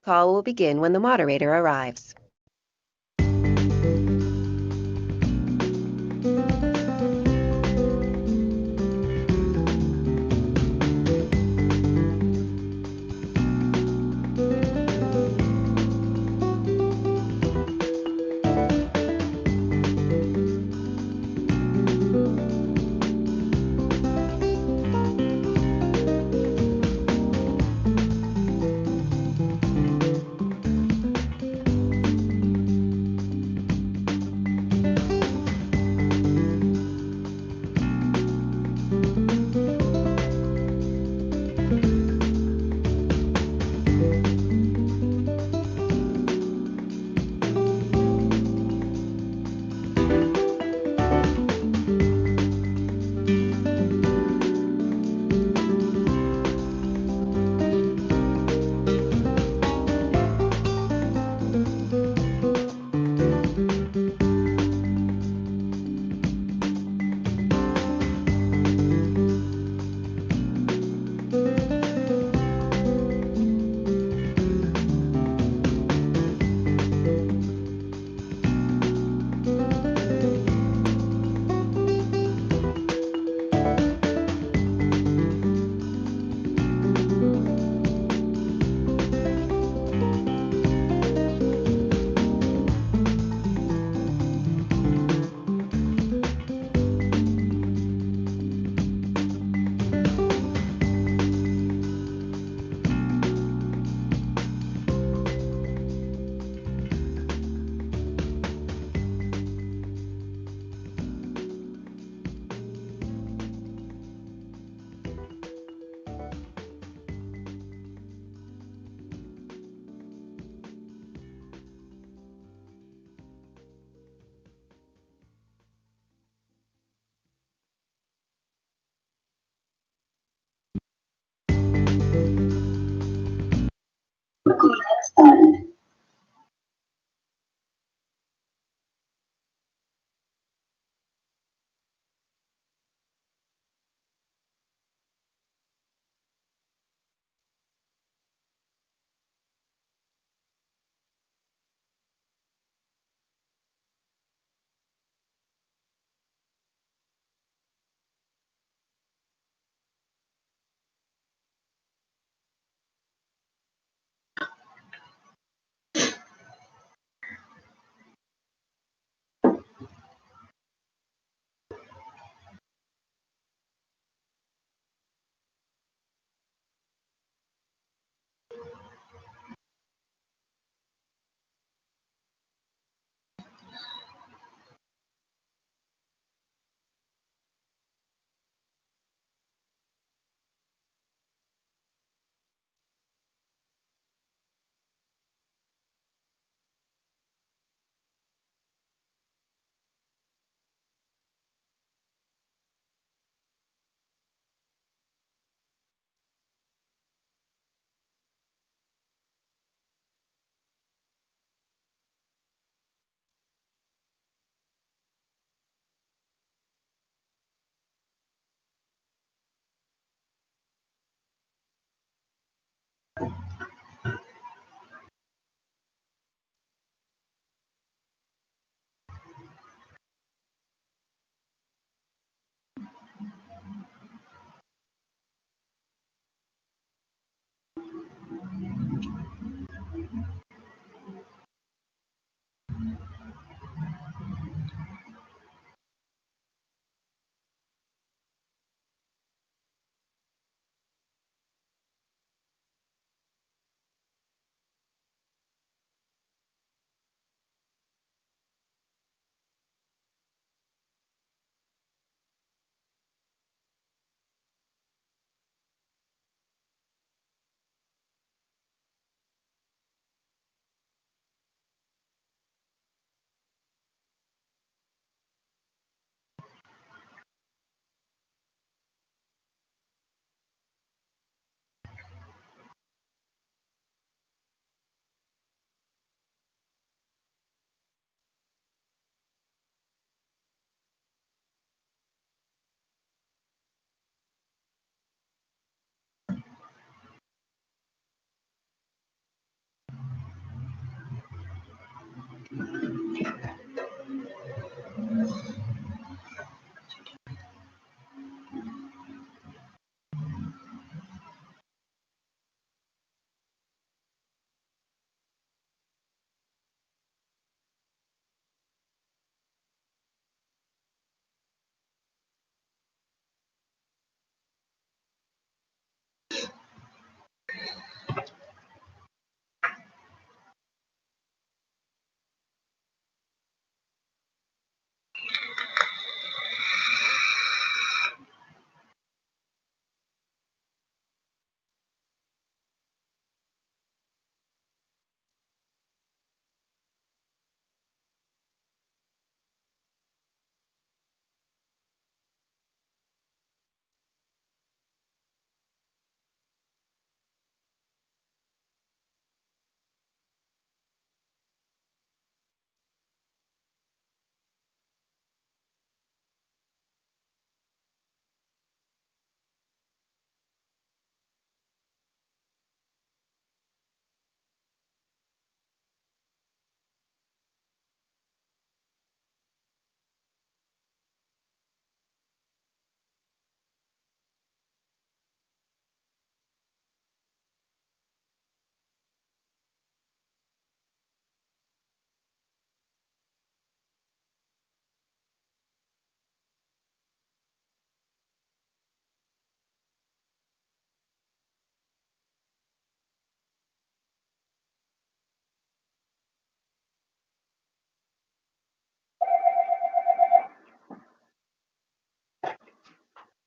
Call will begin when the moderator arrives.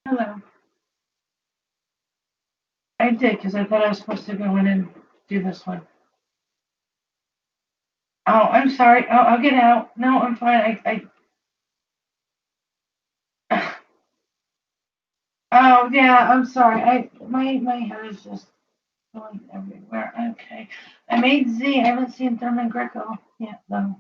Hello. I did, because I thought I was supposed to go in and do this one. Oh, I'm sorry. Oh, I'll get out. No, I'm fine. Oh, yeah, I'm sorry. My head is just going everywhere. Okay. I made Z. I haven't seen Thurman Greco yet, though.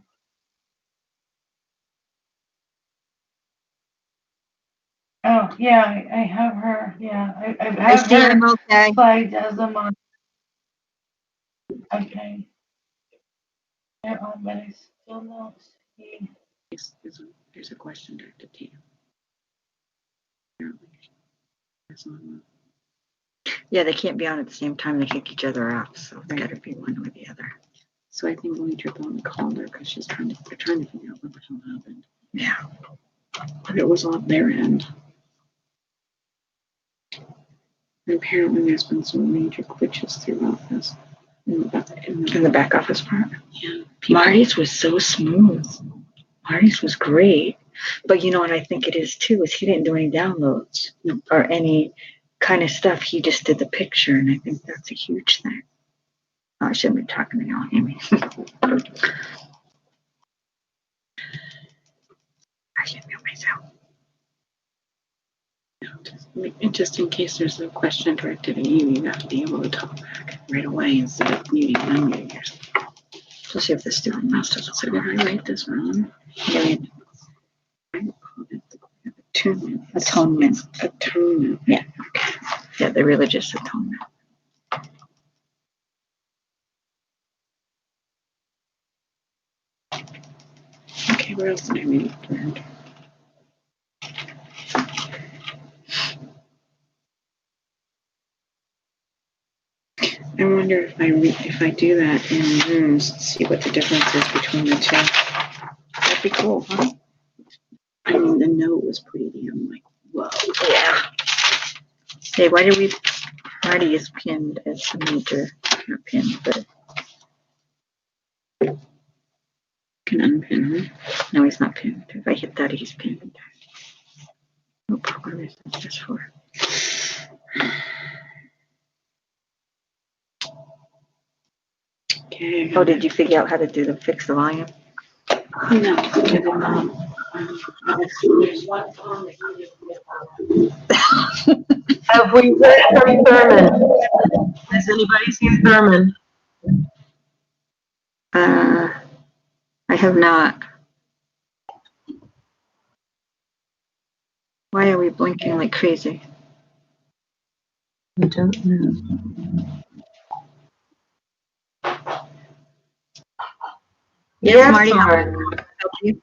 Oh, yeah, I have her. Yeah, I have see her I'm okay. flagged as a month. Okay. Yeah, but I still don't see. There's a question directed to you. Apparently, it's on Yeah, they can't be on at the same time. They kick each other off, so it's got to be one or the other. So I think Lee Triple called her because they're trying to figure out what the hell happened. Yeah. But it was on their end. And apparently there's been some major glitches throughout this. In the back office part. Yeah. Marty's was so smooth. Marty's was great. But you know what I think it is too, is he didn't do any downloads or any kind of stuff. He just did the picture, and I think that's a huge thing. Oh, I shouldn't be talking to y'all, Amy. I should mute myself. Just in case there's a question directed at you, you have to be able to talk back right away instead of muting and unmuting yourself. Especially if the student master. So did I write this wrong? Yeah. Attunement. Atonement. Atonement. Yeah. Yeah, the religious atonement. Okay, where else did I read it? I wonder if I do that in rooms, see what the difference is between the two. That'd be cool, huh? I mean, the note was pretty damn like, whoa. Yeah. Hey, why did we? Marty is pinned as a major, not pinned, but Can unpin her. no, he's not pinned. If I hit that, he's pinned. Nope, what is this for? Okay. Oh, did you figure out how to fix the volume? No, I did not. Have we heard from Thurman? Has anybody seen Thurman? I have not. Why are we blinking like crazy? I don't know. Yes, Marty. Marty. Help you?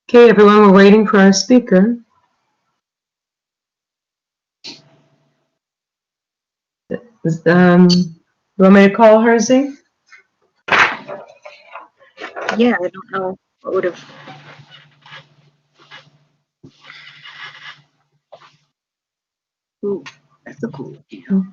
Okay, everyone, we're waiting for our speaker. You want me to call her, Z? Yeah, I don't know what would have. Ooh, that's a cool deal.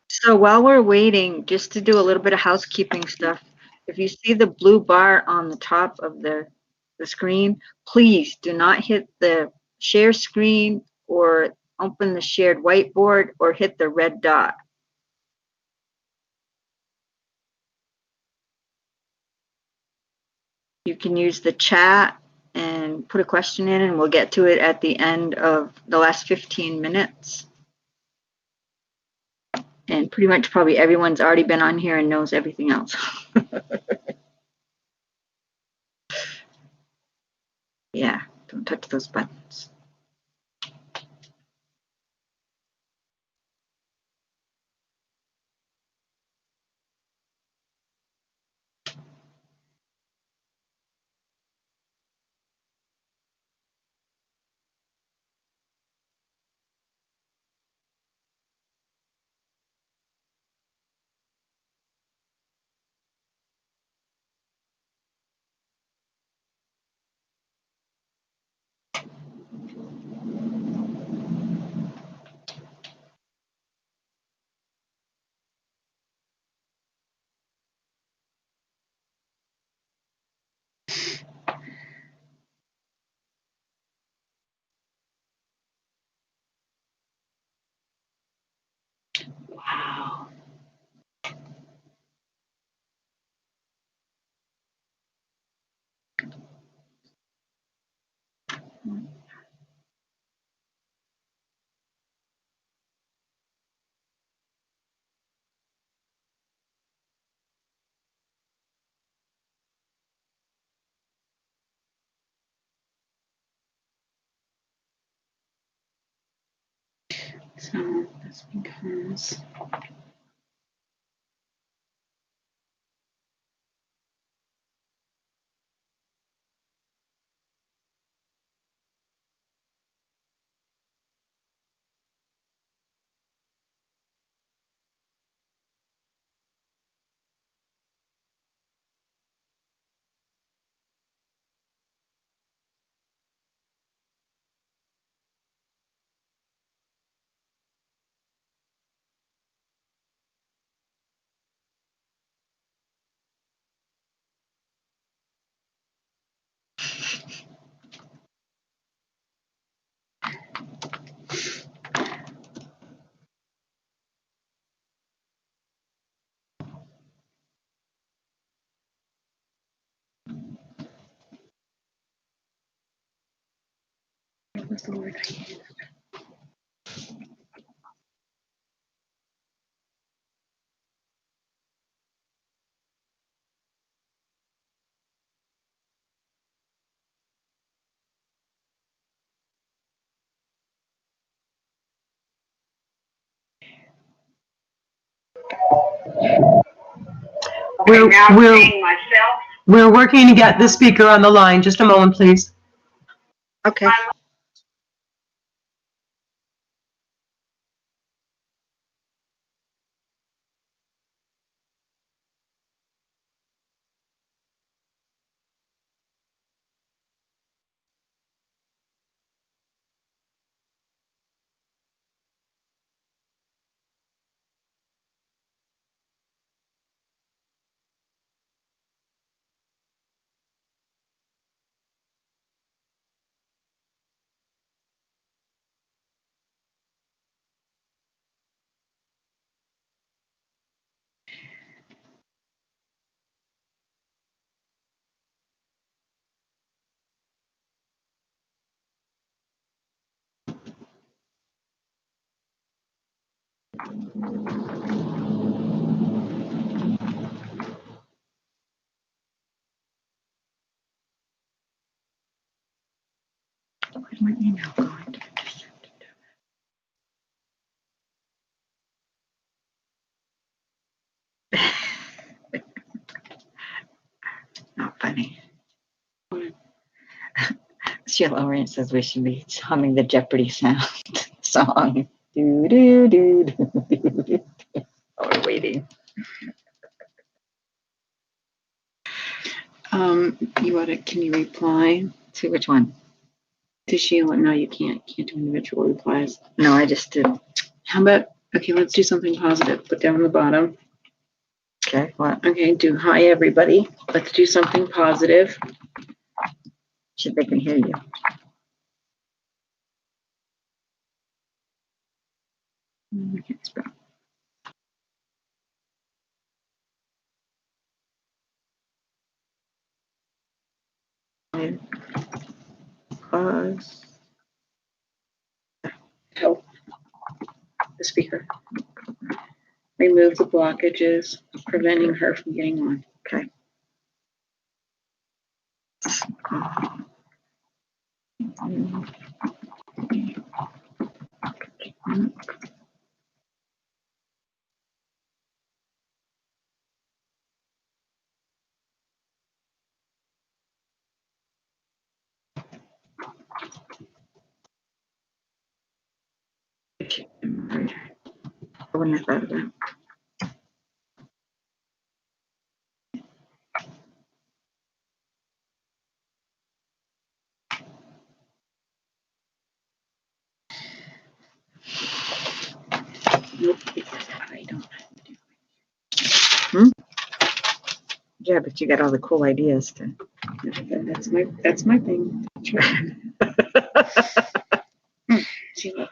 So while we're waiting, just to do a little bit of housekeeping stuff, if you see the blue bar on the top of the screen, please do not hit the share screen or open the shared whiteboard or hit the red dot. You can use the chat and put a question in, and we'll get to it at the end of the last 15 minutes. And pretty much probably everyone's already been on here and knows everything else. Yeah, don't touch those buttons. So this becomes what was the word I used? We're, we're working to get the speaker on the line. Just a moment, please. Okay. Where's my email going? Not funny. Sheila Orient says we should be humming the Jeopardy sound song. Do do do do do do. Oh, we're waiting. You ought to, can you reply To which one? to Sheila? No, you can't. You can't do individual replies. No, I just did. How about, okay, let's do something positive. Put down the bottom. Okay, what? Okay, do hi, everybody. Let's do something positive. Should they can hear you? I can't spell. Pause. Help the speaker. Remove the blockages, preventing her from getting on. Okay. I wouldn't have thought of that. Nope, I don't. Yeah, but you got all the cool ideas to. That's my thing. See, look.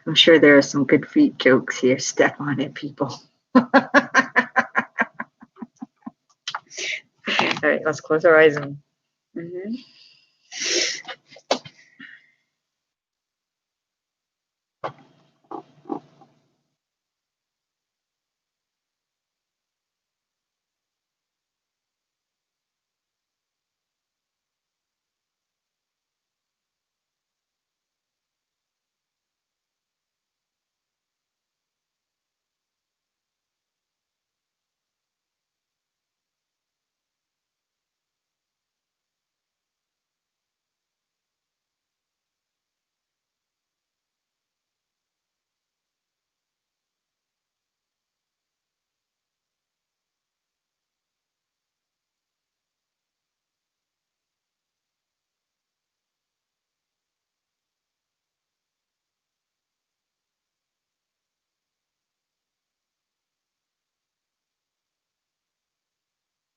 I'm sure there are some good feet jokes here. Step on it, people. All right, let's close our eyes and.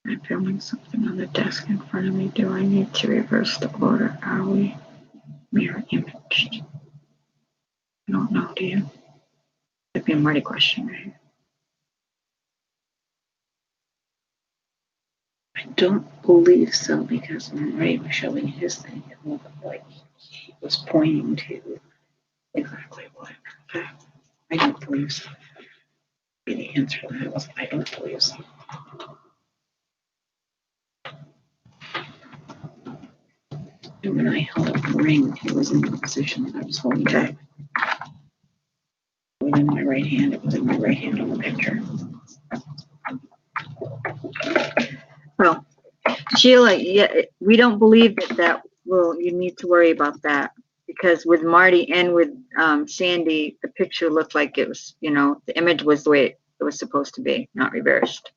I'm filming something on the desk in front of me. Do I need to reverse the order? Are we mirror imaged? I don't know, do you? That'd be a Marty question, right? I don't believe so, because when Ray was showing his thing, it looked like he was pointing to exactly what. I don't believe so. The answer to that was I don't believe so. And when I held up the ring, it was in the position that I was holding it. It was in my right hand. It was in my right hand on the picture. Well, Sheila, yeah, we don't believe that will, you need to worry about that, because with Marty and with Sandy, the picture looked like it was, the image was the way it was supposed to be, not reversed.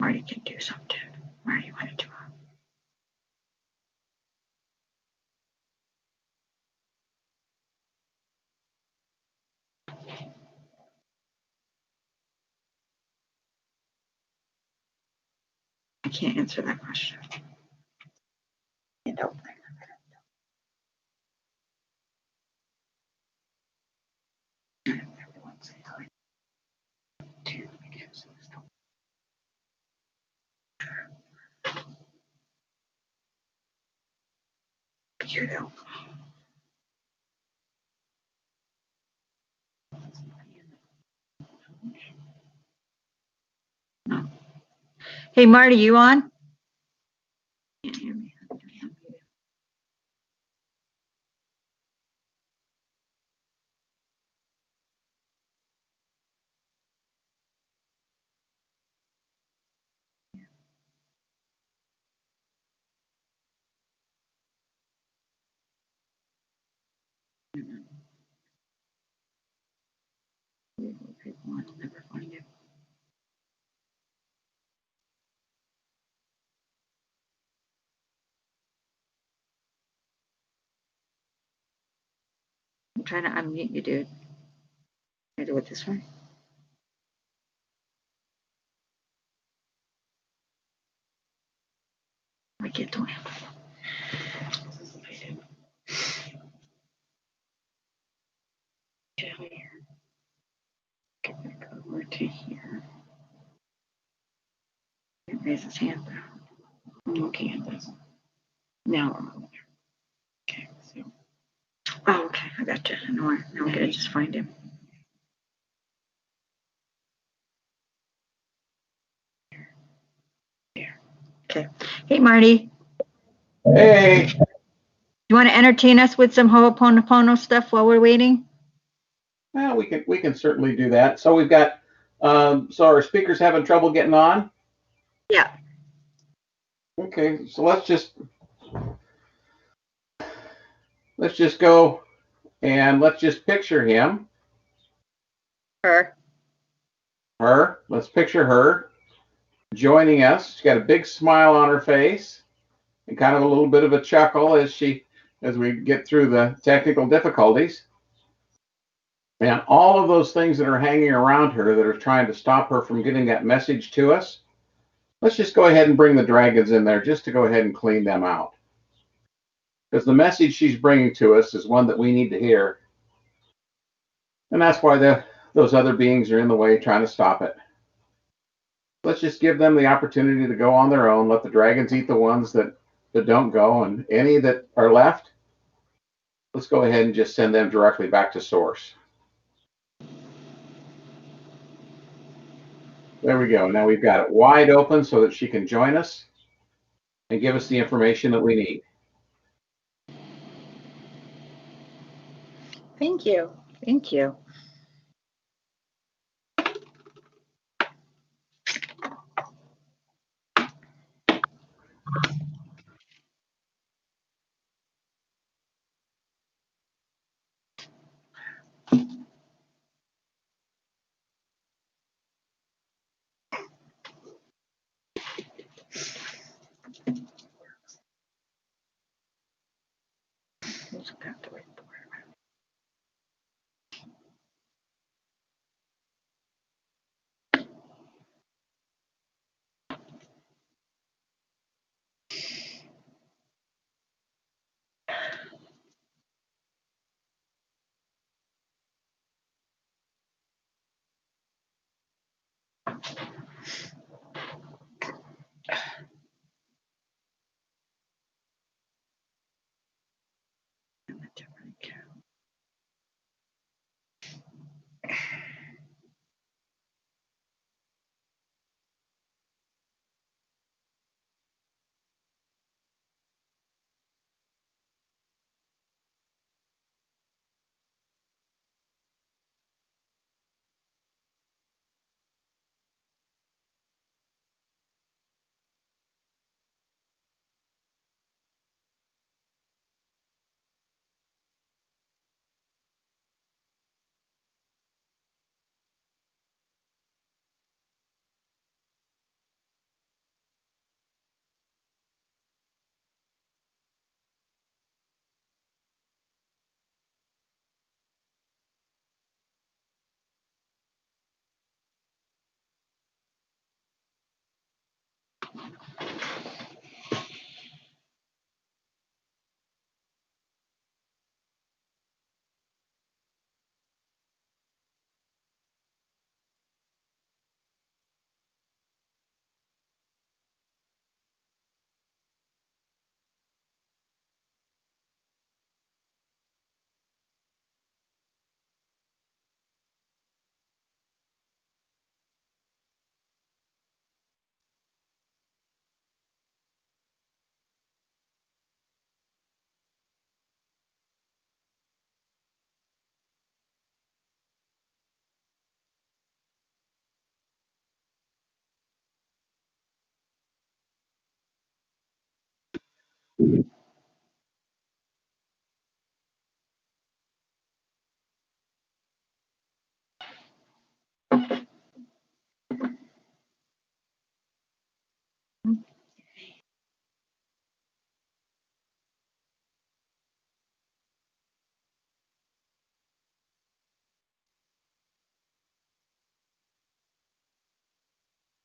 Marty can do something. Marty wanted to. I can't answer that question. Nope. You know. No. Hey, Marty, you on? Can't hear me. Never find it. I'm trying to unmute you, dude. Can I do it this way? I can't do it. Over to here. Raise his hand. Okay, it doesn't. Now we're on there. Okay, so. Oh, okay, I got you. Now I'm gonna just find him. There. Okay. Hey, Marty. Hey, You want to entertain us with some Ho'oponopono stuff while we're waiting? well, we can certainly do that. So we've got so our speaker's having trouble getting on. Yeah. Okay, so let's just go and let's just picture him. Her. her. Let's picture her joining us. She's got a big smile on her face and kind of a little bit of a chuckle as we get through the technical difficulties. And all of those things that are hanging around her that are trying to stop her from getting that message to us, let's just go ahead and bring the dragons in there just to go ahead and clean them out. Because the message she's bringing to us is one that we need to hear. And that's why those other beings are in the way trying to stop it. Let's just give them the opportunity to go on their own. Let the dragons eat the ones that don't go, and any that are left, let's go ahead and just send them directly back to source. There we go. Now we've got it wide open so that she can join us and give us the information that we need. Thank you. Thank you.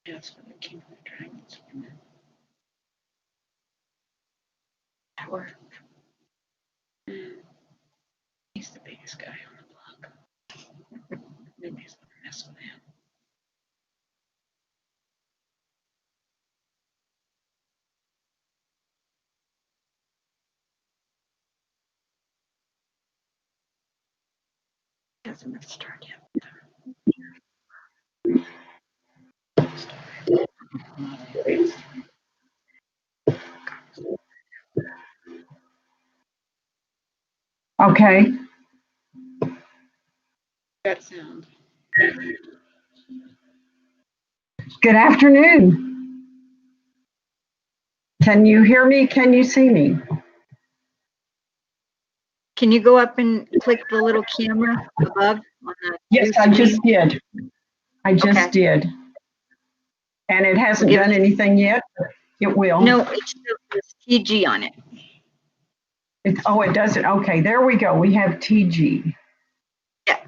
That's for the King of the Dragons. Tower. He's the biggest guy on the block. Nobody's gonna mess with him. Hasn't been started yet. Okay. That sound. Good afternoon. Can you hear me? Can you see me? Can you go up and click the little camera above on the Yes, blue I just screen? did. I just Okay. did. And it hasn't Give done me- anything yet. It will. No, it still says TG on it. Oh, it doesn't. Okay, there we go. We have TG. Yeah.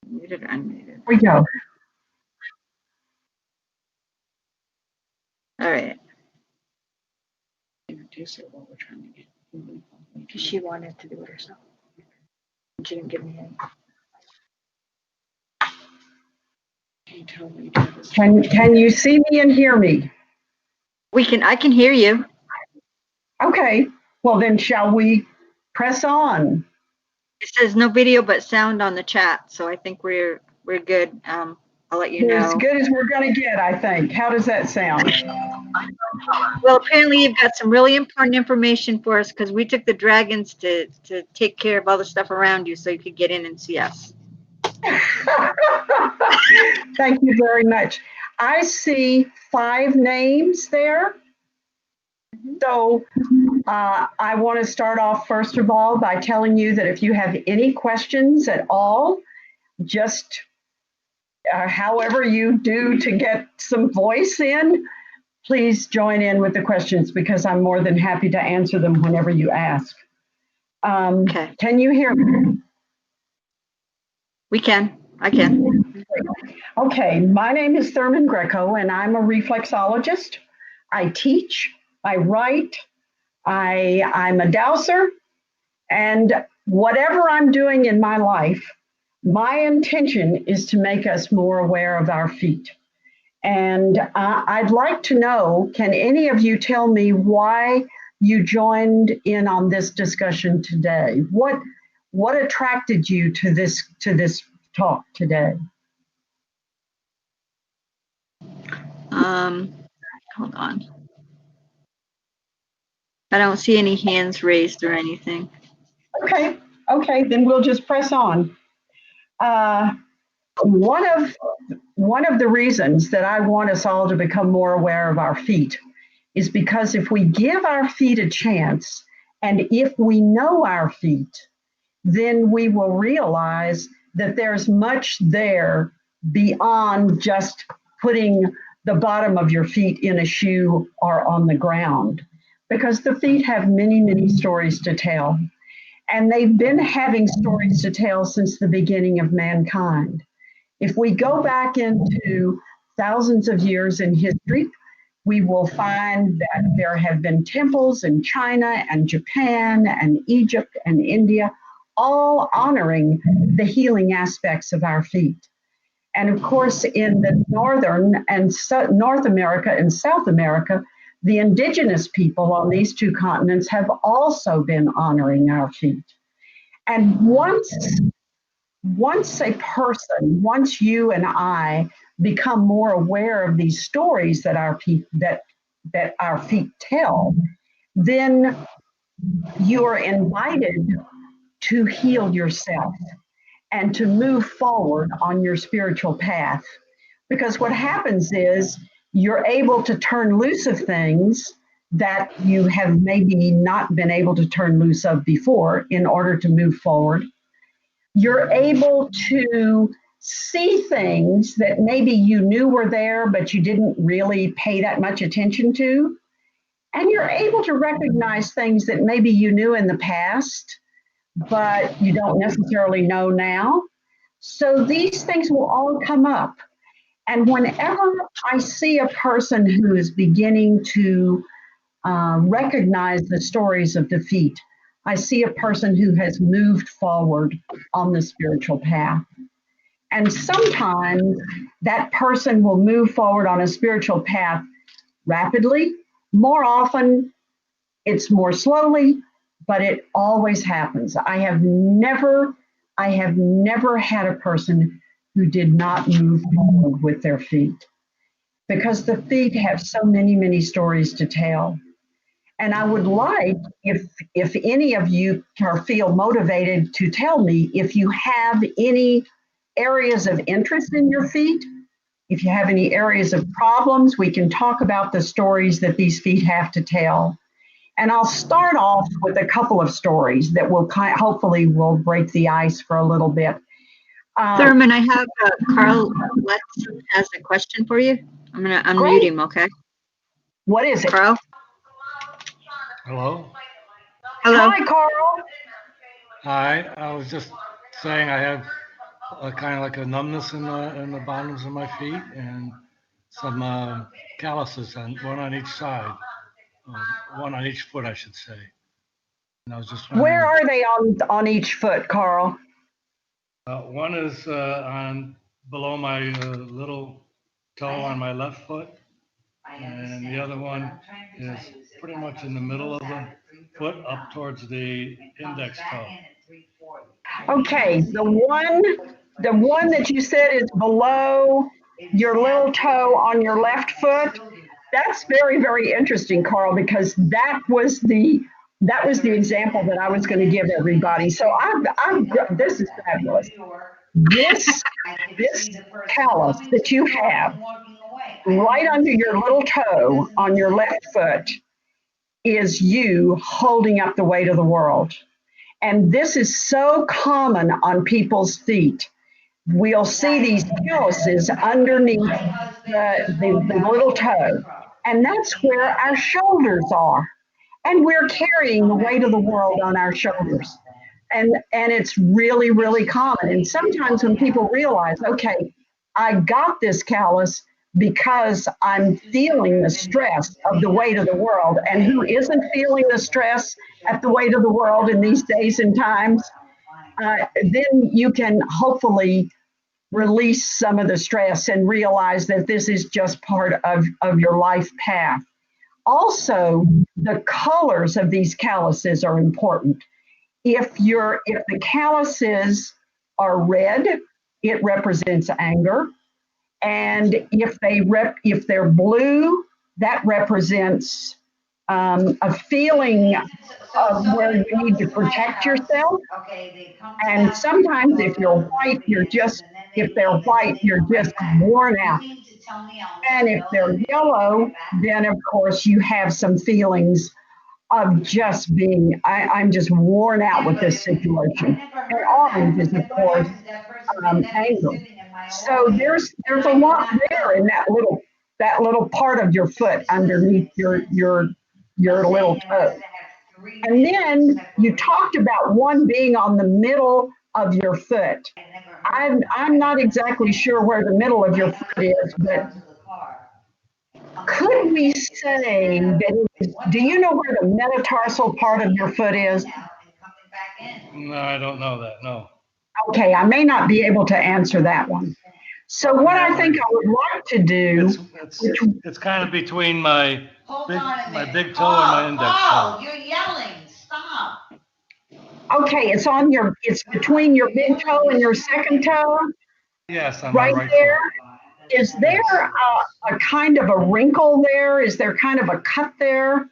Muted, unmuted. Here we go. All right. Introduce it while we're trying to get. Because she wanted to do it herself. She didn't give me any. Can you tell me to do this? Can you see me and hear me? I can hear you. Okay. Well, then shall we press on? It says no video but sound on the chat, so I think we're good. I'll let you We're as know. good as we're going to get, I think. How does that sound? Well, apparently you've got some really important information for us because we took the dragons to take care of all the stuff around you so you could get in and see us. Thank you very much. I see 5 names there. So I want to start off, first of all, by telling you that if you have any questions at all, just however you do to get some voice in, please join in with the questions because I'm more than happy to answer them whenever you ask. Okay. Can you hear me? We can. I can. Okay, my name is Thurman Greco, and I'm a reflexologist. I teach, I write, I'm a dowser, and whatever I'm doing in my life, my intention is to make us more aware of our feet. And I'd like to know, can any of you tell me why you joined in on this discussion today? What attracted you to this talk today? Hold on. I don't see any hands raised or anything. Okay, then we'll just press on. One of the reasons that I want us all to become more aware of our feet is because if we give our feet a chance, and if we know our feet, then we will realize that there's much there beyond just putting the bottom of your feet in a shoe or on the ground, because the feet have many, many stories to tell. And they've been having stories to tell since the beginning of mankind. If we go back into thousands of years in history, we will find that there have been temples in China and Japan and Egypt and India, all honoring the healing aspects of our feet. And of course, in the northern and North America and South America, the indigenous people on these 2 continents have also been honoring our feet. And once you and I become more aware of these stories that our feet tell, then you are invited to heal yourself and to move forward on your spiritual path. Because what happens is you're able to turn loose of things that you have maybe not been able to turn loose of before in order to move forward. You're able to see things that maybe you knew were there, but you didn't really pay that much attention to. And you're able to recognize things that maybe you knew in the past, but you don't necessarily know now. So these things will all come up. And whenever I see a person who is beginning to recognize the stories of defeat, I see a person who has moved forward on the spiritual path. And sometimes that person will move forward on a spiritual path rapidly. More often, it's more slowly, but it always happens. I have never had a person who did not move forward with their feet, because the feet have so many, many stories to tell. And I would like, if any of you feel motivated, to tell me if you have any areas of interest in your feet If you have any areas of problems, we can talk about the stories that these feet have to tell. And I'll start off with a couple of stories that will hopefully will break the ice for a little bit. Thurman, I have Carl Letson has a question for you. I'm going to unmute him, okay? What is it? Carl? Hello? Hello? Hi, Carl. Hi, I was just saying I have kind of like a numbness in the bottoms of my feet and some calluses one on each side, one on each foot, I should say. And I was just wondering, Where are they on each foot, Carl? one is on below my little toe on my left foot, and the other one is pretty much in the middle of the foot up towards the index toe. Okay, the one that you said is below your little toe on your left foot, that's very, very interesting, Carl, because that was the example that I was going to give everybody. So this is fabulous. This callus that you have right under your little toe on your left foot is you holding up the weight of the world. And this is so common on people's feet. We'll see these calluses underneath the little toe. And that's where our shoulders are. And we're carrying the weight of the world on our shoulders. And it's really, really common. And sometimes when people realize, okay, I got this callus because I'm feeling the stress of the weight of the world. And who isn't feeling the stress at the weight of the world in these days and times? Then you can hopefully release some of the stress and realize that this is just part of your life path. Also, the colors of these calluses are important. If the calluses are red, it represents anger. And if they're blue, that represents a feeling of where you need to protect yourself. And sometimes if they're white, you're just worn out. And if they're yellow, then of course you have some feelings of just being, I'm just worn out with this situation. And orange is of course anger. So there's a lot there in that little part of your foot underneath your little toe. And then you talked about one being on the middle of your foot. I'm not exactly sure where the middle of your foot is, but could we say that, do you know where the metatarsal part of your foot is? No, I don't know that, no. Okay, I may not be able to answer that one. So what I think I would like to do, It's kind of between my big toe and my index toe. You're yelling, stop. okay, it's between your big toe and your second toe, Yes, on my right right there. foot. Is there a kind of a wrinkle there? Is there kind of a cut there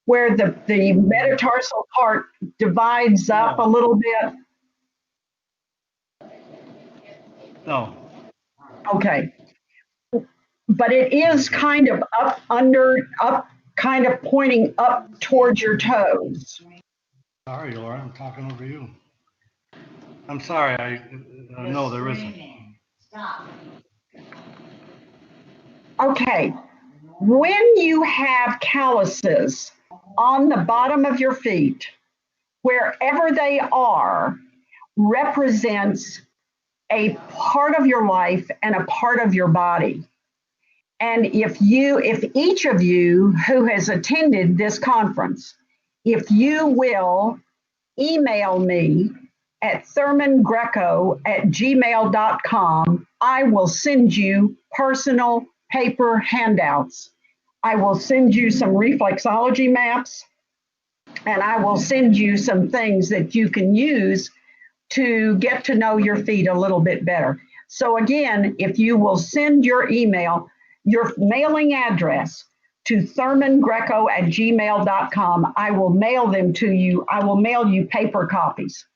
where the metatarsal part divides up a little bit? No, Okay. But it is kind of up, kind of pointing up towards your toes. sorry, Laura, I'm talking over you. I'm sorry, no, there isn't. Stop. Okay. When you have calluses on the bottom of your feet, wherever they are, represents a part of your life and a part of your body. And if each of you who has attended this conference, if you will email me at thurmangreco@gmail.com, I will send you personal paper handouts. I will send you some reflexology maps, and I will send you some things that you can use to get to know your feet a little bit better. So again, if you will send your email, your mailing address to thurmangreco@gmail.com, I will mail them to you. I will mail you paper copies.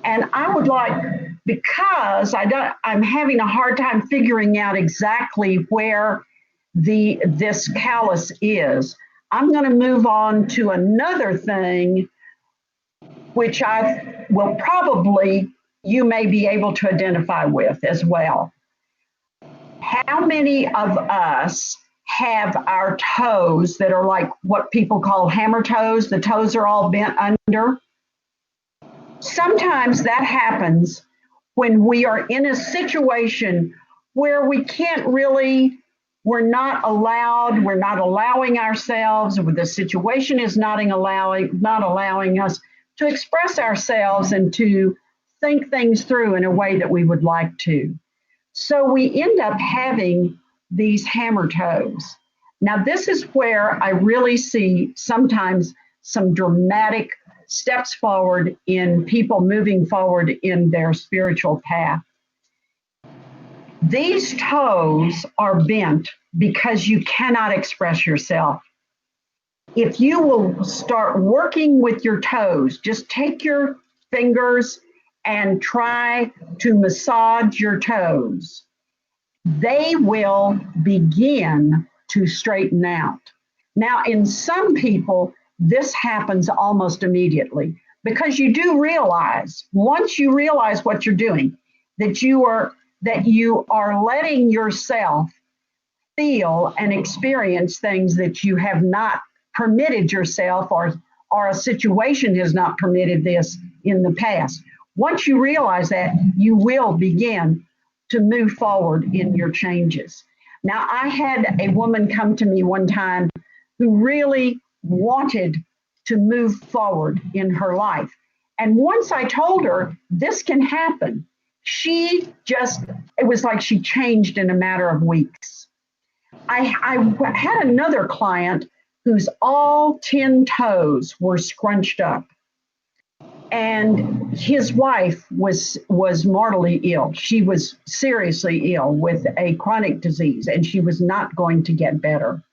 And I would like, because I'm having a hard time figuring out exactly where this callus is. I'm going to move on to another thing, which I will probably, you may be able to identify with as well. How many of us have our toes that are like what people call hammer toes? The toes are all bent under. Sometimes that happens when we are in a situation where we can't really, we're not allowing ourselves, the situation is not allowing us to express ourselves and to think things through in a way that we would like to. So we end up having these hammer toes. Now, this is where I really see sometimes some dramatic steps forward in people moving forward in their spiritual path. These toes are bent because you cannot express yourself. If you will start working with your toes, just take your fingers and try to massage your toes. They will begin to straighten out. Now, in some people, this happens almost immediately because you do realize, once you realize what you're doing, that you are letting yourself feel and experience things that you have not permitted yourself, or a situation has not permitted this in the past. Once you realize that, you will begin to move forward in your changes. Now, I had a woman come to me one time who really wanted to move forward in her life. And once I told her this can happen, it was like she changed in a matter of weeks. I had another client whose all 10 toes were scrunched up. And his wife was mortally ill. She was seriously ill with a chronic disease, and she was not going to get better.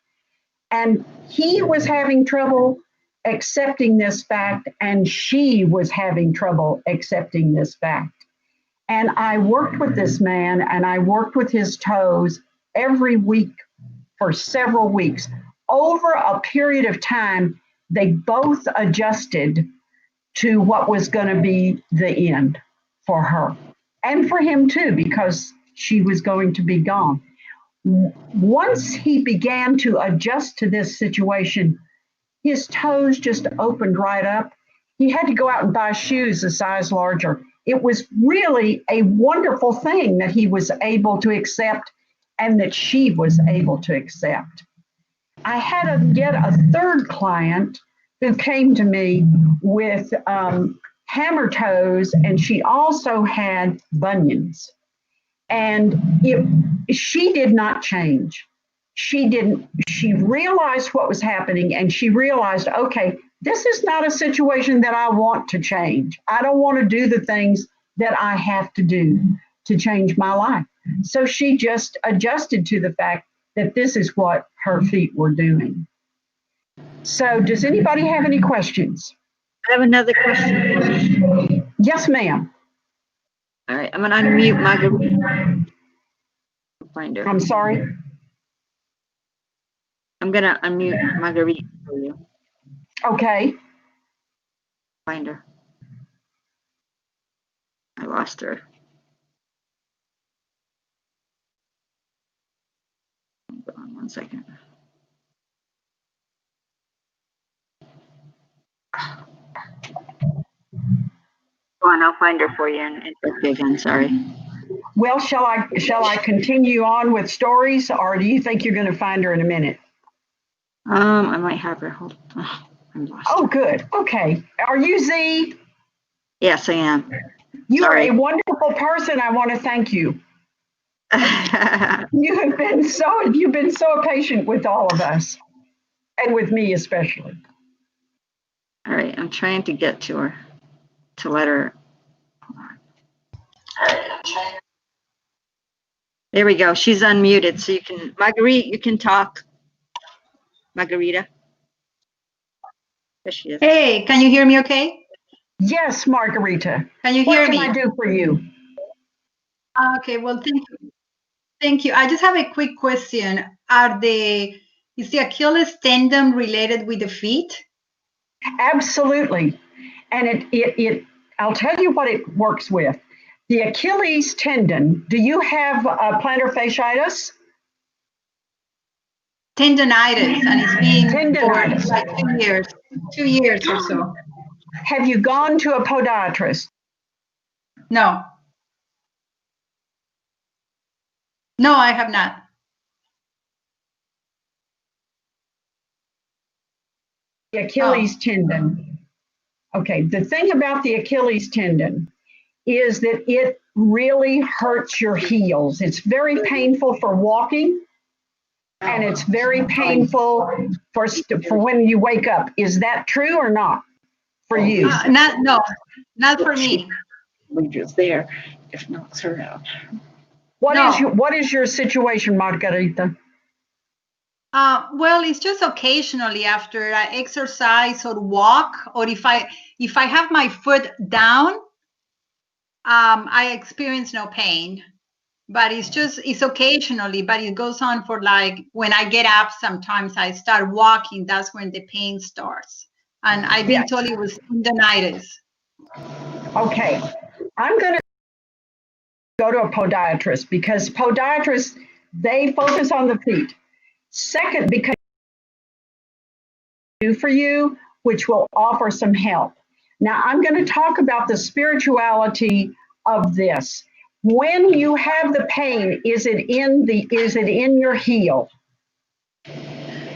And he was having trouble accepting this fact, and she was having trouble accepting this fact. And I worked with this man, and I worked with his toes every week for several weeks. Over a period of time, they both adjusted to what was going to be the end for her and for him too, because she was going to be gone. Once he began to adjust to this situation, his toes just opened right up. He had to go out and buy shoes a size larger. It was really a wonderful thing that he was able to accept and that she was able to accept. I had yet a third client who came to me with hammer toes, and she also had bunions. And she did not change. She realized what was happening, and she realized, okay, this is not a situation that I want to change. I don't want to do the things that I have to do to change my life. So she just adjusted to the fact that this is what her feet were doing. So does anybody have any questions? I have another question. Yes, ma'am. All right, I'm going to unmute Marguerite. Find her. I'm sorry. I'm going to unmute Marguerite for you. Okay. Find her. I lost her. Hold on 1 second. Go on, I'll find her for you and interrupt you again. Sorry. Well, shall I continue on with stories, or do you think you're going to find her in a minute? I might have her. Hold on. Oh, I'm lost. Oh, good. Okay. Are you Z? Yes, I am. You Sorry. are a wonderful person. I want to thank you. You've been so patient with all of us, and with me especially. All right, I'm trying to get to her to let her. Hold on. There we go. She's unmuted, so you can, Marguerite, you can talk. Margarita. There she is. Hey, can you hear me okay? Yes, Margarita. Can you What hear can me? I do for you? Okay, well, thank you. Thank you. I just have a quick question. Is the Achilles tendon related with the feet? Absolutely. And I'll tell you what it works with. The Achilles tendon, do you have plantar fasciitis? Tendonitis, and it's been Tendonitis. for like 2 years or so. Have you gone to a podiatrist? No. No, I have not. The Achilles tendon. Okay, the thing about the Achilles tendon is that it really hurts your heels. It's very painful for walking, and it's very painful for when you wake up. Is that true or not for you? Not for me. Leader's there, if knocks her out. What is your situation, Margarita? Well, it's just occasionally after I exercise or walk, or if I have my foot down, I experience no pain. But it's occasionally, but it goes on for like when I get up, sometimes I start walking, that's when the pain starts. And I've been told it was tendonitis. Okay, I'm going to go to a podiatrist because podiatrists, they focus on the feet. Second, because for you, which will offer some help. Now, I'm going to talk about the spirituality of this. When you have the pain, is it in your heel?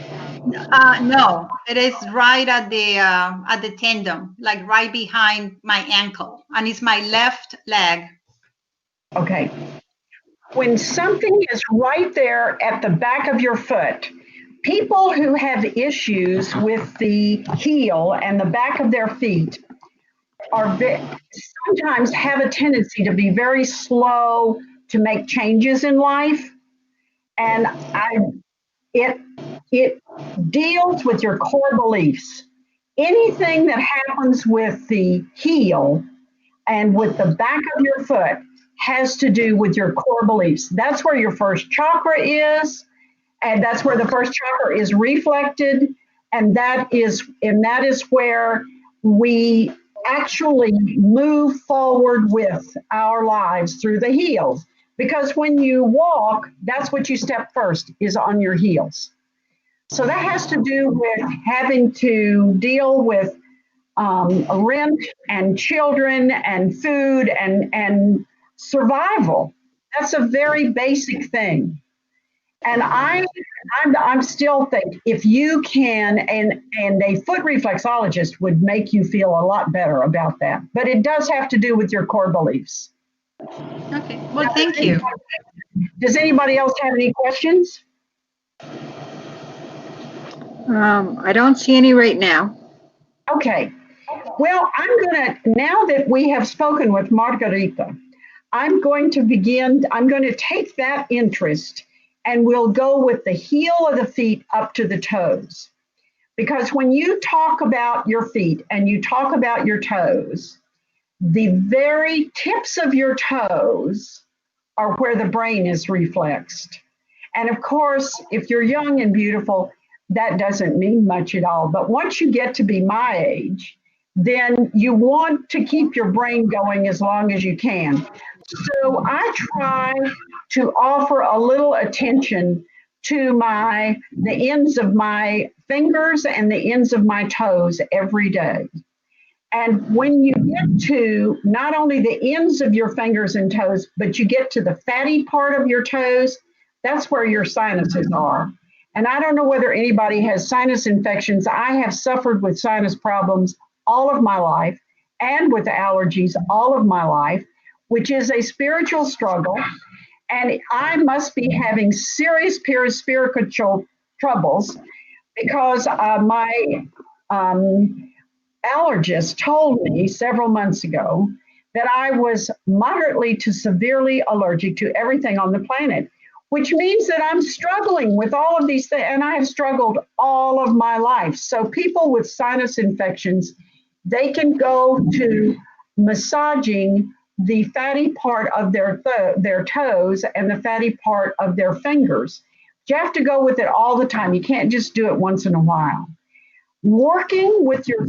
No, it is right at the tendon, like right behind my ankle, and it's my left leg. Okay. When something is right there at the back of your foot, people who have issues with the heel and the back of their feet sometimes have a tendency to be very slow to make changes in life. And it deals with your core beliefs. Anything that happens with the heel and with the back of your foot has to do with your core beliefs. That's where your first chakra is, and that's where the first chakra is reflected, and that is where we actually move forward with our lives through the heels. Because when you walk, that's what you step first, is on your heels. So that has to do with having to deal with rent and children and food and survival. That's a very basic thing. And I'm still think if you can, and a foot reflexologist would make you feel a lot better about that. But it does have to do with your core beliefs. Okay, well, thank you. Does anybody else have any questions? I don't see any right now. Okay. Well, now that we have spoken with Margarita, I'm going to take that interest and we'll go with the heel of the feet up to the toes. Because when you talk about your feet and you talk about your toes, the very tips of your toes are where the brain is reflexed. And of course, if you're young and beautiful, that doesn't mean much at all. But once you get to be my age, then you want to keep your brain going as long as you can. So I try to offer a little attention to the ends of my fingers and the ends of my toes every day. And when you get to not only the ends of your fingers and toes, but you get to the fatty part of your toes, that's where your sinuses are. And I don't know whether anybody has sinus infections. I have suffered with sinus problems all of my life and with allergies all of my life, which is a spiritual struggle. And I must be having serious spiritual troubles because my allergist told me several months ago that I was moderately to severely allergic to everything on the planet, which means that I'm struggling with all of these things, and I have struggled all of my life. So people with sinus infections, they can go to massaging the fatty part of their toes and the fatty part of their fingers. You have to go with it all the time. You can't just do it once in a while. Working with your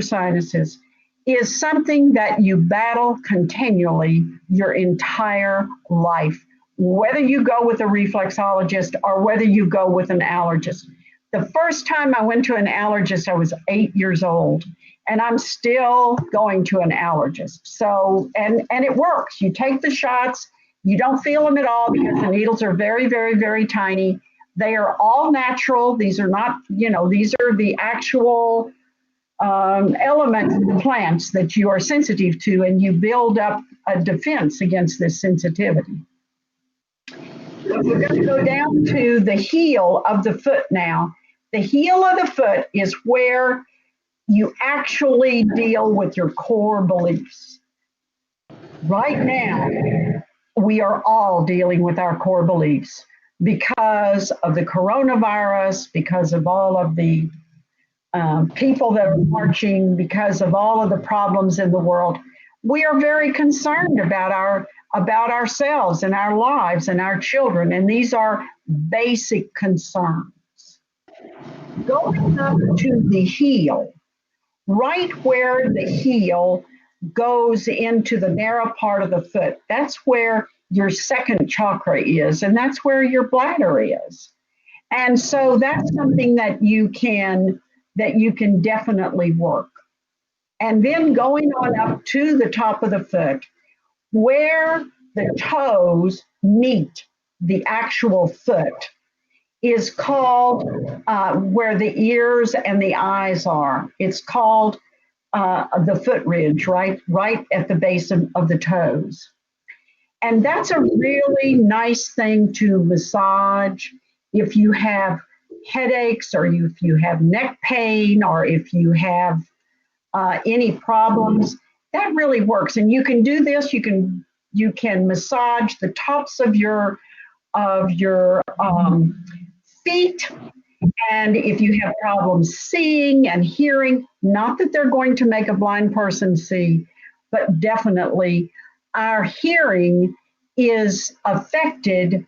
sinuses is something that you battle continually your entire life, whether you go with a reflexologist or whether you go with an allergist. The first time I went to an allergist, I was 8 years old, and I'm still going to an allergist. So, and it works. You take the shots, you don't feel them at all because the needles are very, very, very tiny. They are all natural. These are not, these are the actual elements of the plants that you are sensitive to, and you build up a defense against this sensitivity. So we're going to go down to the heel of the foot now. The heel of the foot is where you actually deal with your core beliefs. Right now, we are all dealing with our core beliefs because of the coronavirus, because of all of the people that are marching, because of all of the problems in the world. We are very concerned about ourselves and our lives and our children, and these are basic concerns. Going up to the heel, right where the heel goes into the narrow part of the foot, that's where your second chakra is, and that's where your bladder is. And so that's something that you can definitely work. And then going on up to the top of the foot, where the toes meet the actual foot is called where the ears and the eyes are. It's called the foot ridge, right at the base of the toes. And that's a really nice thing to massage if you have headaches, or if you have neck pain, or if you have any problems. That really works. And you can do this. You can massage the tops of your feet. And if you have problems seeing and hearing, not that they're going to make a blind person see, but definitely our hearing is affected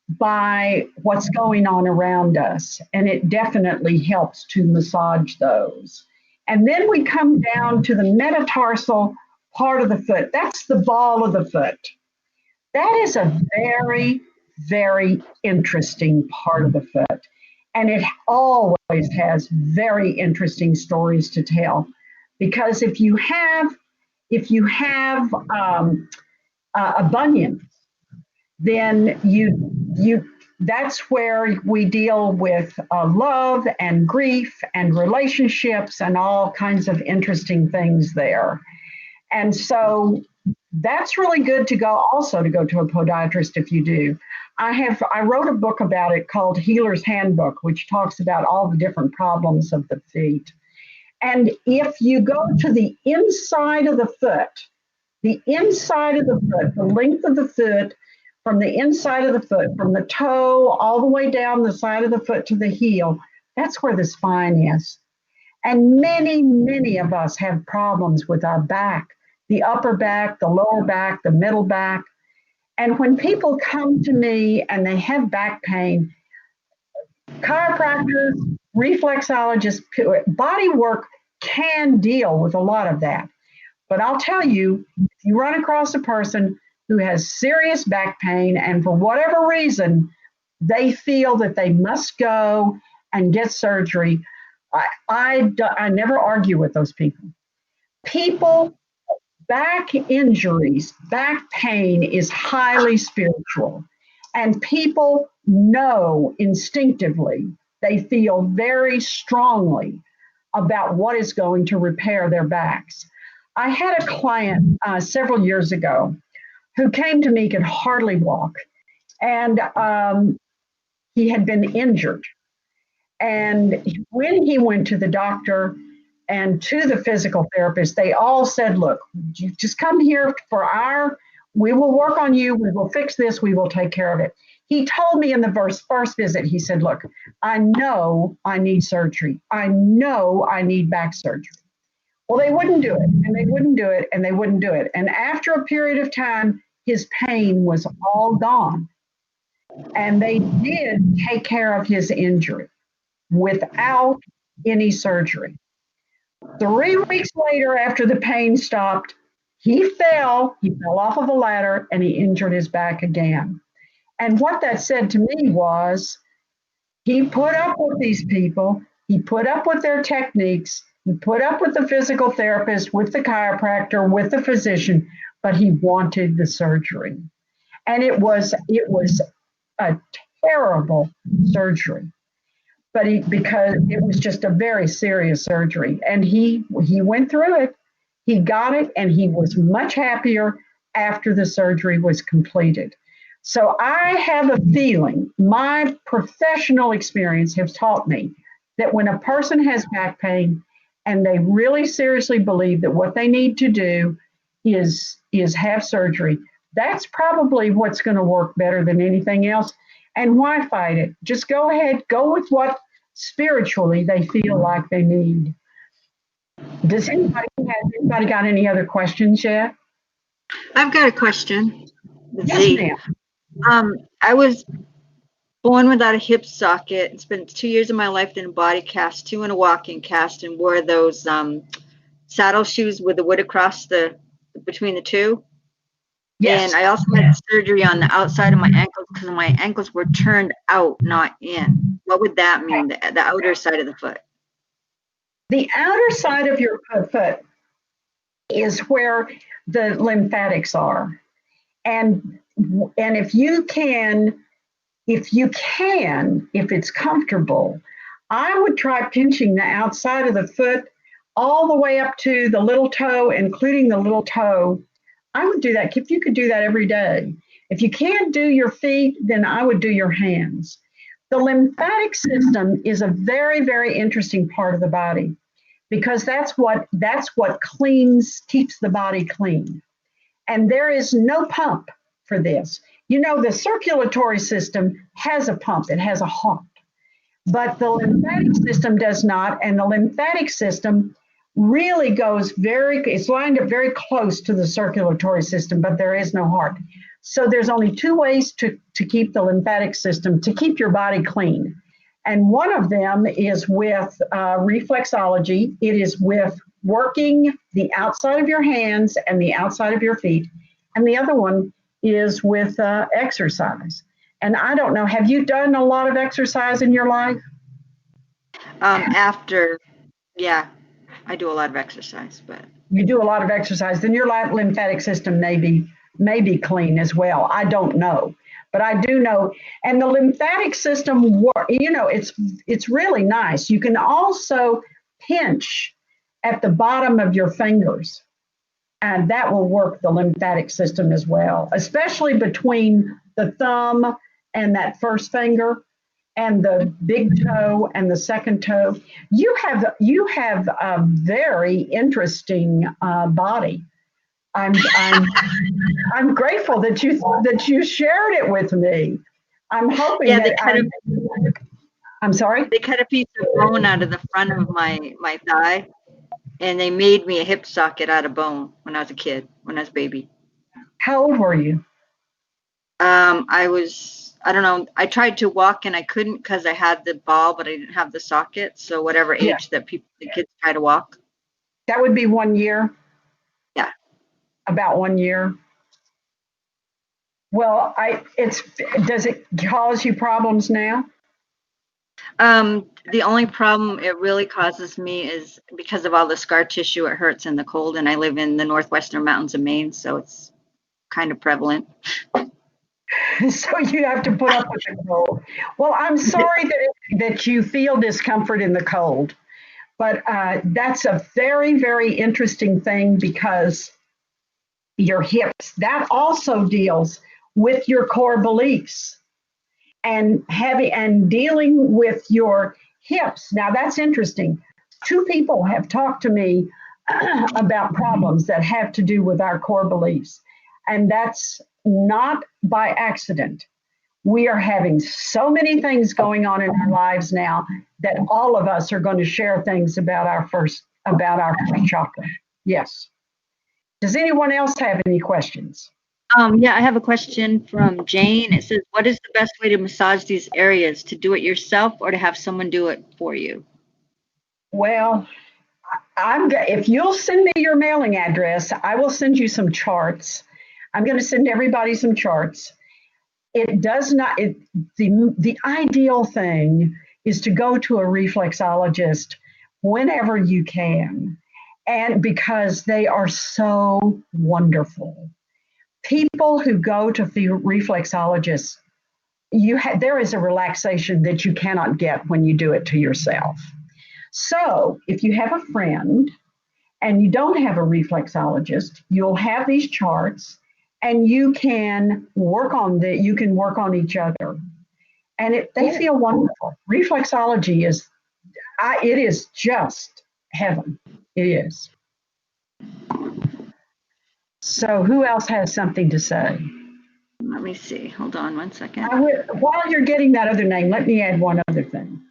by what's going on around us. And it definitely helps to massage those. And then we come down to the metatarsal part of the foot. That's the ball of the foot. That is a very, very interesting part of the foot. And it always has very interesting stories to tell. Because if you have a bunion, then that's where we deal with love and grief and relationships and all kinds of interesting things there. And so that's really good to go to a podiatrist if you do. I wrote a book about it called Healer's Handbook, which talks about all the different problems of the feet. And if you go to the inside of the foot, the length of the foot, from the inside of the foot, from the toe all the way down the side of the foot to the heel, that's where the spine is. And many, many of us have problems with our back, the upper back, the lower back, the middle back. And when people come to me and they have back pain, chiropractors, reflexologists, body work can deal with a lot of that. But I'll tell you, if you run across a person who has serious back pain and for whatever reason, they feel that they must go and get surgery, I never argue with those people. Back injuries, back pain is highly spiritual. And people know instinctively, they feel very strongly about what is going to repair their backs. I had a client several years ago who came to me, could hardly walk, and he had been injured. And when he went to the doctor and to the physical therapist, they all said, look, you just come here we will work on you, we will fix this, we will take care of it. He told me in the first visit, he said, look, I know I need surgery. I know I need back surgery. Well, they wouldn't do it, and they wouldn't do it, and they wouldn't do it. And after a period of time, his pain was all gone. And they did take care of his injury without any surgery. 3 weeks later, after the pain stopped, he fell off of a ladder, and he injured his back again. And what that said to me was, he put up with these people, he put up with their techniques, he put up with the physical therapist, with the chiropractor, with the physician, but he wanted the surgery. And it was a terrible surgery, but because it was just a very serious surgery, and he went through it, he got it, and he was much happier after the surgery was completed. So I have a feeling, my professional experience has taught me that when a person has back pain and they really seriously believe that what they need to do is have surgery, that's probably what's going to work better than anything else. And why fight it? Just go ahead, go with what spiritually they feel like they need. Has anybody got any other questions yet? I've got a question. Yes, Z. ma'am. I was born without a hip socket. Spent 2 years of my life in a body cast, 2 in a walking cast, and wore those saddle shoes with the wood across between the two. Yes. And I also had surgery on the outside of my ankles because my ankles were turned out, not in. What would that mean, the outer side of the foot? The outer side of your foot is where the lymphatics are. And if it's comfortable, I would try pinching the outside of the foot all the way up to the little toe, including the little toe. I would do that if you could do that every day. If you can't do your feet, then I would do your hands. The lymphatic system is a very, very interesting part of the body, because that's what keeps the body clean. And there is no pump for this. You know, the circulatory system has a pump, it has a heart, but the lymphatic system does not. And the lymphatic system really it's lined up very close to the circulatory system, but there is no heart. So there's only 2 ways to keep the lymphatic system, to keep your body clean. And one of them is with reflexology. It is with working the outside of your hands and the outside of your feet. And the other one is with exercise. And I don't know, have you done a lot of exercise in your life? Yeah, I do a lot of exercise, but. You do a lot of exercise, then your lymphatic system may be clean as well. I don't know. But I do know, and the lymphatic system, it's really nice. You can also pinch at the bottom of your fingers, and that will work the lymphatic system as well, especially between the thumb and that first finger and the big toe and the second toe. You have a very interesting body. I'm grateful that you shared it with me. I'm hoping I'm sorry? They cut a piece of bone out of the front of my thigh, and they made me a hip socket out of bone when I was a baby. How old were you? I don't know, I tried to walk and I couldn't because I had the ball, but I didn't have the socket. So whatever age the kids try to walk. That would be 1 year? Yeah. About 1 year. Well, does it cause you problems now? The only problem it really causes me is because of all the scar tissue. It hurts in the cold, and I live in the northwestern mountains of Maine, so it's kind of prevalent. So you have to put up with the cold. Well, I'm sorry that you feel discomfort in the cold, but that's a very, very interesting thing, because your hips, that also deals with your core beliefs and dealing with your hips. Now that's interesting. 2 people have talked to me about problems that have to do with our core beliefs, and that's not by accident. We are having so many things going on in our lives now that all of us are going to share things about about our chakra. Yes. Does anyone else have any questions? Yeah, I have a question from Jane. It says, what is the best way to massage these areas? To do it yourself or to have someone do it for you? Well, if you'll send me your mailing address, I will send you some charts. I'm going to send everybody some charts. It does not, the ideal thing is to go to a reflexologist whenever you can, and because they are so wonderful. People who go to the reflexologists, there is a relaxation that you cannot get when you do it to yourself. So if you have a friend and you don't have a reflexologist, you'll have these charts and you can work on each other. And they feel wonderful. Reflexology it is just heaven. It is. So who else has something to say? Let me see. Hold on one second. While you're getting that other name, let me add one other thing.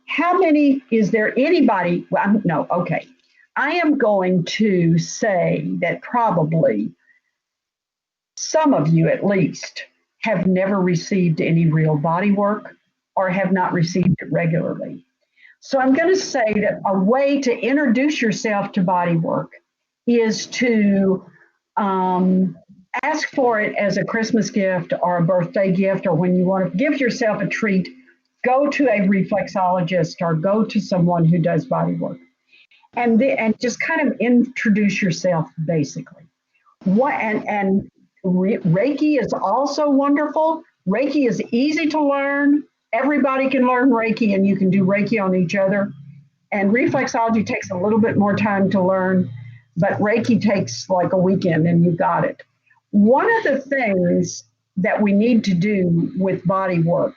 Is there anybody? Well, no, okay. I am going to say that probably some of you at least have never received any real body work or have not received it regularly. So I'm going to say that a way to introduce yourself to body work is to ask for it as a Christmas gift or a birthday gift, or when you want to give yourself a treat, go to a reflexologist or go to someone who does body work, and just kind of introduce yourself basically. Reiki is also wonderful. Reiki is easy to learn. Everybody can learn Reiki, and you can do Reiki on each other. And reflexology takes a little bit more time to learn, but Reiki takes like a weekend and you got it. One of the things that we need to do with body work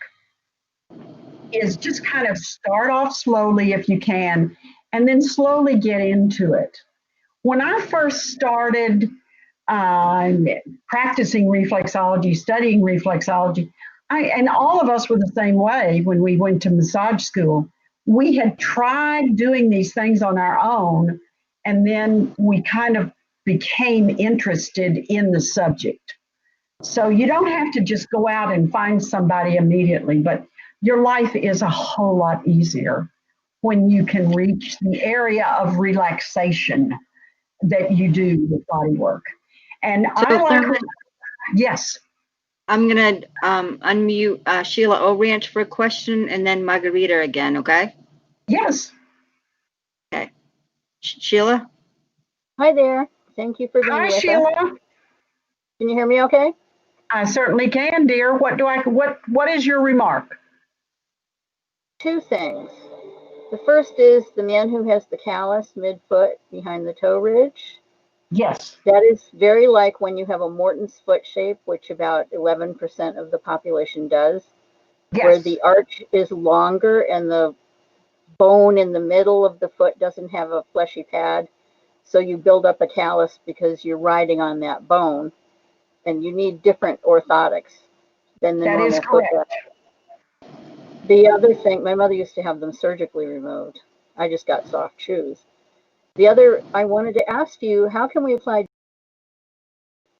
is just kind of start off slowly if you can, and then slowly get into it. When I first started practicing reflexology, studying reflexology, and all of us were the same way when we went to massage school. We had tried doing these things on our own, and then we kind of became interested in the subject. So you don't have to just go out and find somebody immediately, but your life is a whole lot easier when you can reach the area of relaxation that you do with body work. And yes. I'm going to unmute Sheila O. Ranch for a question, and then Margarita again, okay? Yes. Okay. Sheila? Hi there. Thank you for being with us. Hi, Sheila. Can you hear me okay? I certainly can, dear. What is your remark? Two things. The first is the man who has the callus midfoot behind the toe ridge. Yes. That is very like when you have a Morton's foot shape, which about 11% of the population does, yes, where the arch is longer and the bone in the middle of the foot doesn't have a fleshy pad. So you build up a callus because you're riding on that bone, and you need different orthotics than the normal foot. That is correct. The other thing, my mother used to have them surgically removed. I just got soft shoes. The other, I wanted to ask you, how can we apply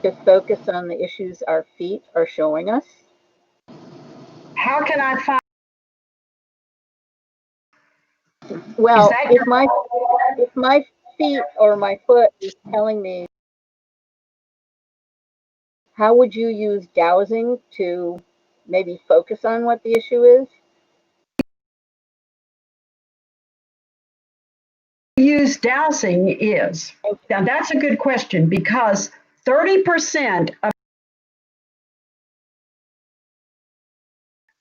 to focus on the issues our feet are showing us? How can I find? Well, if my feet or my foot is telling me, how would you use dowsing to maybe focus on what the issue is? Use dowsing is? Now that's a good question, because 30% of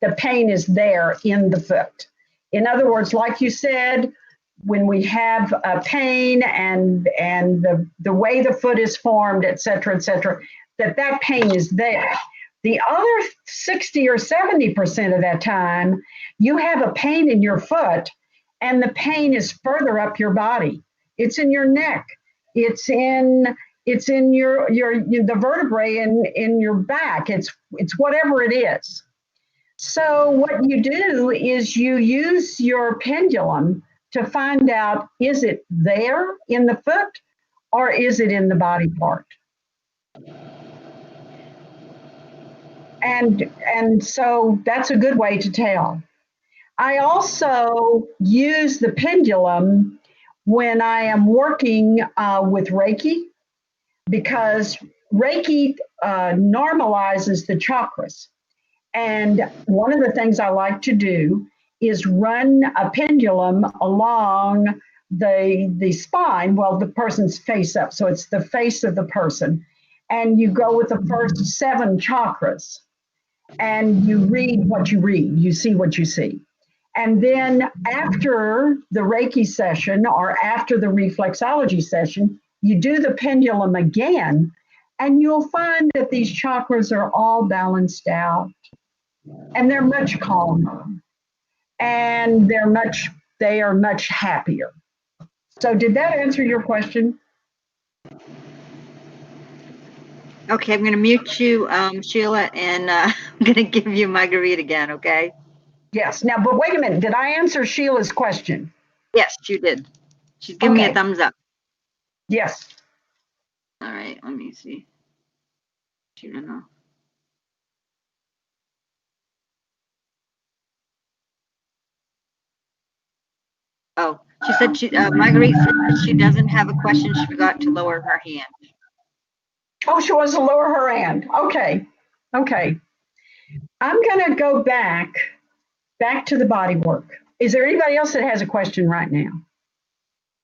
the pain is there in the foot. In other words, like you said, when we have a pain and the way the foot is formed, et cetera, that pain is there. The other 60 or 70% of that time, you have a pain in your foot, and the pain is further up your body. It's in your neck. It's in the vertebrae in your back. It's whatever it is. So what you do is you use your pendulum to find out, is it there in the foot or is it in the body part? And so that's a good way to tell. I also use the pendulum when I am working with Reiki, because Reiki normalizes the chakras. And one of the things I like to do is run a pendulum along the spine, well, the person's face up, so it's the face of the person. And you go with the first 7 chakras, and you read what you read, you see what you see. And then after the Reiki session or after the reflexology session, you do the pendulum again, and you'll find that these chakras are all balanced out, and they're much calmer, and they are much happier. So did that answer your question? Okay, I'm going to mute you, Sheila, and I'm going to give you Marguerite again, okay? Yes. Now, but wait a minute. Did I answer Sheila's question? Yes, you did. She's giving me a Okay. thumbs up. Yes. All right, let me see. Sheila, no. Oh, she said Marguerite said that she doesn't have a question. She forgot to lower her hand. Oh, she wants to lower her hand. Okay. Okay. I'm going to go back to the body work. Is there anybody else that has a question right now?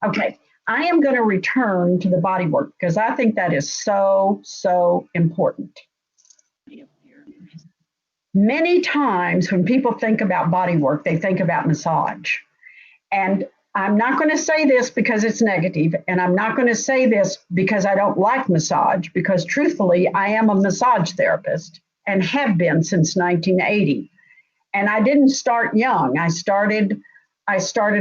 Okay. I am going to return to the body work because I think that is so, so important. Many times when people think about body work, they think about massage. And I'm not going to say this because it's negative, and I'm not going to say this because I don't like massage, because truthfully, I am a massage therapist and have been since 1980. And I didn't start young. I started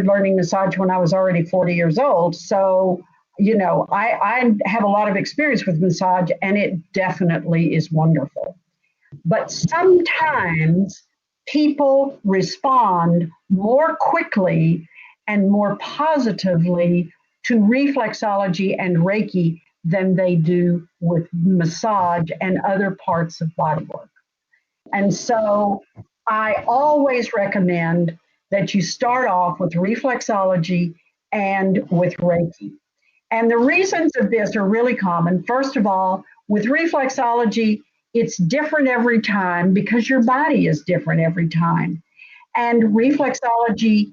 learning massage when I was already 40 years old. So, you know, I have a lot of experience with massage, and it definitely is wonderful. But sometimes people respond more quickly and more positively to reflexology and Reiki than they do with massage and other parts of bodywork. And so I always recommend that you start off with reflexology and with Reiki. And the reasons of this are really common. First of all, with reflexology, it's different every time because your body is different every time. And reflexology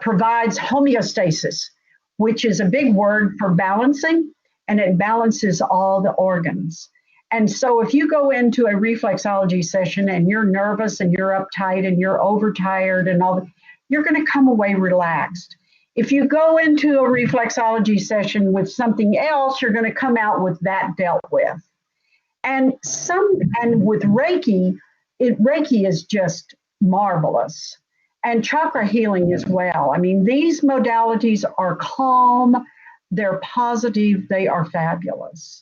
provides homeostasis, which is a big word for balancing, and it balances all the organs. And so if you go into a reflexology session and you're nervous and you're uptight and you're overtired and all that, you're going to come away relaxed. If you go into a reflexology session with something else, you're going to come out with that dealt with. And with Reiki, Reiki is just marvelous. And chakra healing as well. I mean, these modalities are calm, they're positive, they are fabulous.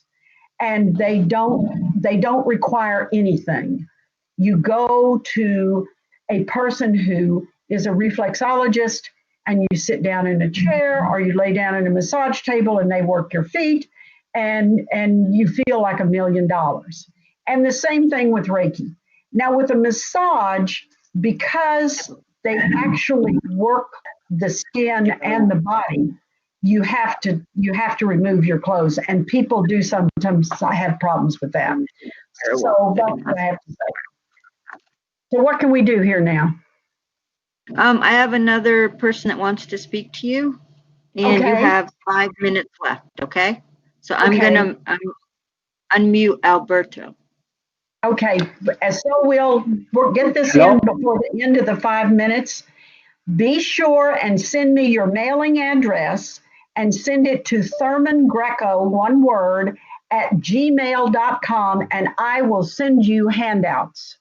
And they don't require anything. You go to a person who is a reflexologist and you sit down in a chair or you lay down in a massage table and they work your feet and you feel like $1 million. And the same thing with Reiki. Now with a massage, because they actually work the skin and the body, you have to remove your clothes, and people do sometimes have problems with that. So that's what I have to say. So what can we do here now? I have another person that wants to speak to you, and you have 5 minutes left, okay? So I'm gonna unmute Alberto. Okay, so we'll get this in before the end of the 5 minutes. Be sure and send me your mailing address and send it to Thurman Greco, one word, @gmail.com, and I will send you handouts.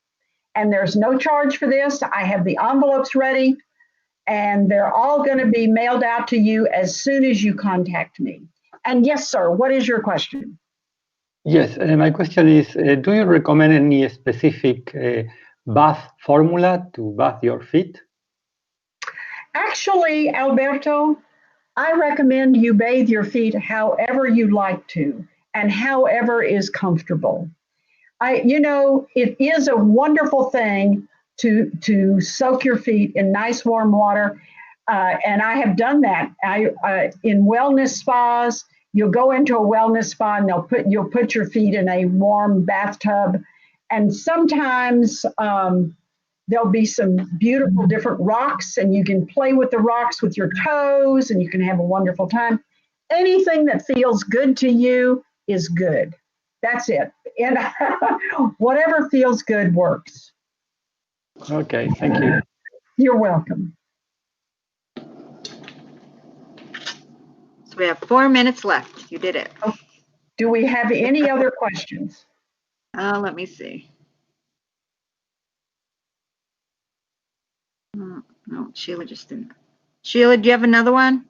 And there's no charge for this. I have the envelopes ready, and they're all going to be mailed out to you as soon as you contact me. And yes, sir, what is your question? Yes, my question is, do you recommend any specific bath formula to bath your feet? Actually, Alberto, I recommend you bathe your feet however you like to and however is comfortable. It is a wonderful thing to soak your feet in nice warm water, and I have done that. In wellness spas, you'll go into a wellness spa and you'll put your feet in a warm bathtub, and sometimes there'll be some beautiful different rocks, and you can play with the rocks with your toes, and you can have a wonderful time. Anything that feels good to you is good. That's it. And whatever feels good works. Okay, thank you. You're welcome. So we have 4 minutes left. You did it. Do we have any other questions? Let me see. No, Sheila just didn't. Sheila, do you have another one?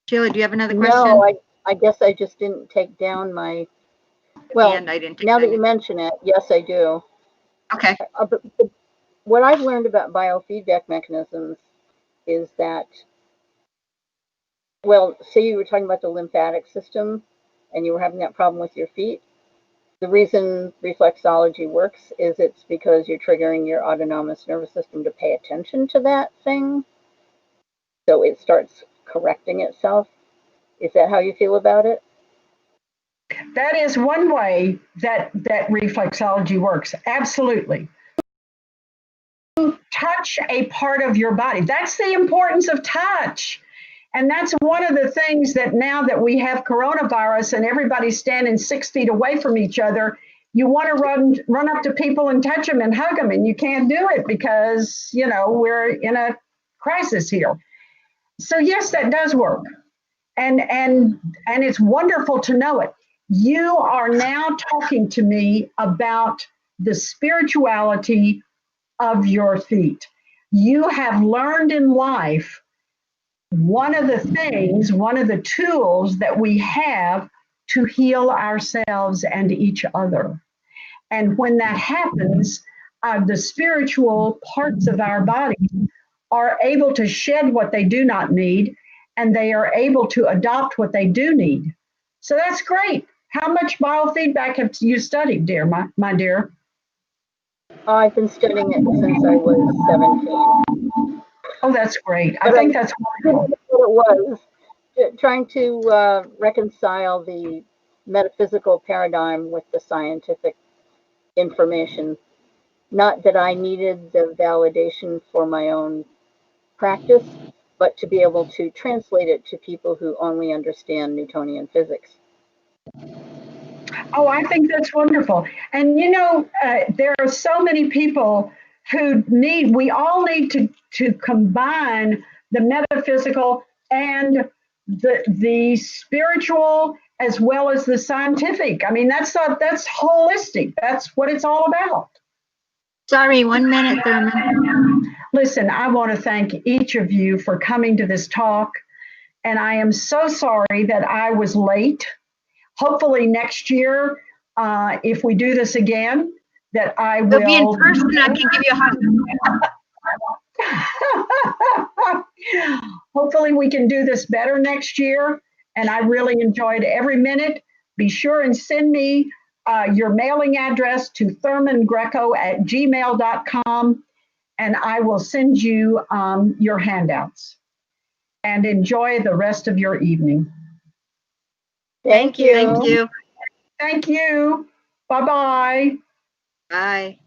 Sheila, do you have another question? No, I guess I just didn't take down my, well, And I didn't take now that that you mention it, yes, I do. Okay. But what I've learned about biofeedback mechanisms is that, well, say you were talking about the lymphatic system and you were having that problem with your feet. The reason reflexology works is it's because you're triggering your autonomous nervous system to pay attention to that thing. So it starts correcting itself. Is that how you feel about it? That is one way that reflexology works. Absolutely. Touch a part of your body. That's the importance of touch. And that's one of the things that now that we have coronavirus and everybody's standing 6 feet away from each other, you want to run up to people and touch them and hug them, and you can't do it because, we're in a crisis here. So yes, that does work. And it's wonderful to know it. You are now talking to me about the spirituality of your feet. You have learned in life one of the tools that we have to heal ourselves and each other. And when that happens, the spiritual parts of our body are able to shed what they do not need, and they are able to adopt what they do need. So that's great. How much biofeedback have you studied, dear, my dear? I've been studying it since I was 17. Oh, that's great. I think that's wonderful. What it was, trying to reconcile the metaphysical paradigm with the scientific information. Not that I needed the validation for my own practice, but to be able to translate it to people who only understand Newtonian physics. Oh, I think that's wonderful. And there are so many people who we all need to combine the metaphysical and the spiritual as well as the scientific. I mean, that's holistic. That's what it's all about. Sorry, 1 minute, Thurman. Listen, I want to thank each of you for coming to this talk. And I am so sorry that I was late. Hopefully next year, if we do this again, that I will. It'll be in person. I can give you a hug. Hopefully we can do this better next year. And I really enjoyed every minute. Be sure and send me your mailing address to thurmangreco@gmail.com, and I will send you your handouts. And enjoy the rest of your evening. Thank you. Thank you. Thank you. Bye-bye. Bye.